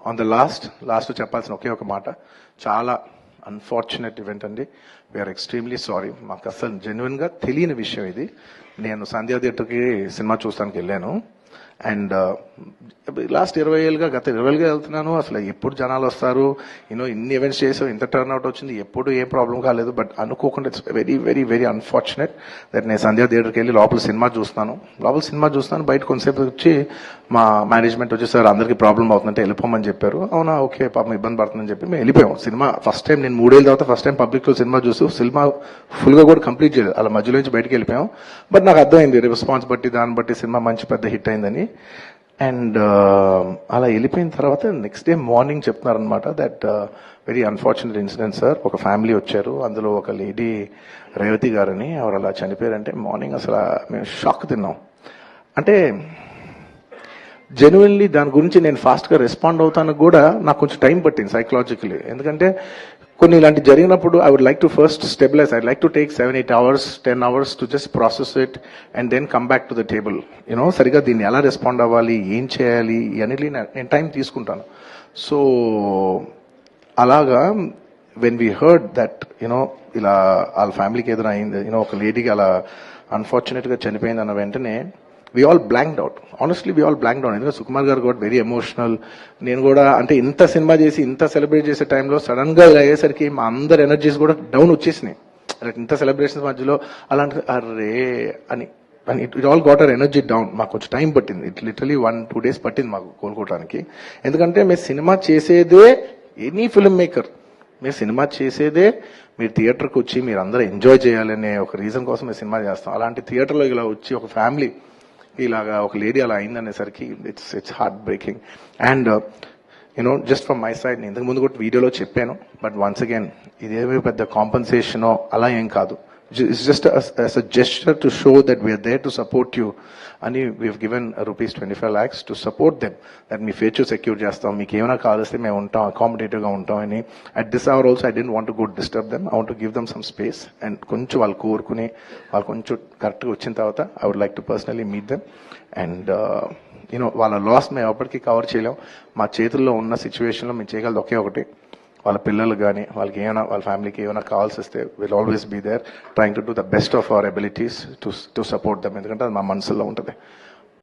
On the last చెప్పాల్సిన ఒకే ఒక మాట, చాలా అన్ఫార్చునేట్ ఈవెంట్ అండి. We are extremely sorry. మాకు అసలు జెన్యున్గా తెలియని విషయం ఇది. నేను సంధ్యా థియేటర్కి సినిమా చూస్తానికి వెళ్ళాను. అండ్ లాస్ట్ 20 ఏళ్ళుగా గత 20 ఏళ్ళుగా వెళ్తున్నాను. అసలు ఎప్పుడు జనాలు వస్తారు, ఇన్ని ఈవెంట్స్ చేసాం, ఇంత టర్న్అవుట్ వచ్చింది, ఎప్పుడు ఏం ప్రాబ్లం కాలేదు. బట్ అనుకోకుండా it's very very very unfortunate that నేను సంధ్యా థియేటర్కి వెళ్ళి లోపల సినిమా చూస్తున్నాను. బయట కొంతసేపు వచ్చి మా మేనేజ్మెంట్ వచ్చి, సార్ అందరికీ ప్రాబ్లం అవుతుందంటే వెళ్ళిపోమని చెప్పారు. అవునా, ఓకే, పాపం ఇబ్బంది పడుతుందని చెప్పి మేము వెళ్ళిపోయాం. సినిమా ఫస్ట్ టైం నేను 3 ఏళ్ళ తర్వాత ఫస్ట్ టైం పబ్లిక్లో సినిమా చూస్తూ సినిమా ఫుల్గా కూడా కంప్లీట్ చేయలేదు, అలా మధ్యలో నుంచి బయటకు వెళ్ళిపోయాం. బట్ నాకు అర్థమైంది రెస్పాన్స్ బట్టి, దాన్ని బట్టి సినిమా మంచి పెద్ద హిట్ అయిందని. అండ్ అలా వెళ్ళిపోయిన తర్వాత నెక్స్ట్ డే మార్నింగ్ చెప్తున్నారనమాట that very unfortunate incident sir. ఒక ఫ్యామిలీ వచ్చారు, అందులో ఒక లేడీ రేవతి గారని, ఎవరు అలా చనిపోయారంటే మార్నింగ్ అసలు మేము షాక్ తిన్నాం. అంటే జెన్యున్లీ దాని గురించి నేను ఫాస్ట్గా రెస్పాండ్ అవుతానికి కూడా నాకు కొంచెం టైం పట్టింది సైకలాజికలీ. ఎందుకంటే కొన్ని ఇలాంటి జరిగినప్పుడు I would like to first stabilize. I like to take 7-8 hours 10 hours to just process it and then come back to the table. సరిగా దీన్ని ఎలా రెస్పాండ్ అవ్వాలి, ఏం చేయాలి అన్నిటి నేను టైం తీసుకుంటాను. సో అలాగా వెన్ వీ హర్డ్ దట్ ఇలా వాళ్ళ ఫ్యామిలీకి ఏదైనా అయింది, ఒక లేడీకి అలా అన్ఫార్చునేట్గా చనిపోయింది అన్న వెంటనే we all blanked out. Honestly, we all blanked out. ఎందుకంటే సుకుమార్ గారు కూడా వెరీ ఎమోషనల్. నేను కూడా అంటే ఇంత సినిమా చేసి ఇంత సెలబ్రేట్ చేసే టైంలో సడన్ గా అయ్యేసరికి మా అందరి ఎనర్జీస్ కూడా డౌన్ వచ్చేసినాయి. ఇంత సెలబ్రేషన్స్ మధ్యలో అలాంటి అరే అని it all got our energy down. మాకు కొంచెం టైం పట్టింది. ఇట్ లిటరలీ 1-2 days పట్టింది మాకు కోలుకోవడానికి. ఎందుకంటే మీరు సినిమా చేసేదే, ఎనీ ఫిల్మ్ మేకర్ మీరు సినిమా చేసేదే మీరు థియేటర్కి వచ్చి మీరు అందరూ ఎంజాయ్ చేయాలనే ఒక రీజన్ కోసం మేము సినిమా చేస్తాం. అలాంటి థియేటర్లో ఇలా వచ్చి ఒక ఫ్యామిలీ ఇలాగా ఒక లేడీ అలా అయిందనేసరికి it's heart breaking. And just from my side, నేను ఇంతకు ముందు కూడా వీడియోలో చెప్పాను, బట్ వన్స్ అగైన్ ఇదేమీ పెద్ద కాంపన్సేషనో అలా ఏం కాదు. It's just as a gesture to show that we are there to support you. And we have given rupees 25 lakhs to support them. That me future secure చేస్తాం, మీకు ఏమైనా కావాల్స్తే మేము ఉంటాం, accommodative గా ఉంటాం అని. At this hour also I didn't want to go disturb them. I want to give them some space. And కొంచెం వాళ్ళు కోరుకుని వాళ్ళు కొంచెం కరెక్ట్గా వచ్చిన తర్వాత I would like to personally meet them. And వాళ్ళ లాస్ మేము ఎప్పటికీ కవర్ చేయలేం. మా చేతుల్లో ఉన్న సిచ్యువేషన్లో మేము చేయగలదు ఒకే ఒకటి, వాళ్ళ పిల్లలు కానీ వాళ్ళకి ఏమైనా వాళ్ళ ఫ్యామిలీకి ఏమైనా కావాల్సి వస్తే will always be there trying to do the best of our abilities to support them. ఎందుకంటే అది మా మనసులో ఉంటుంది.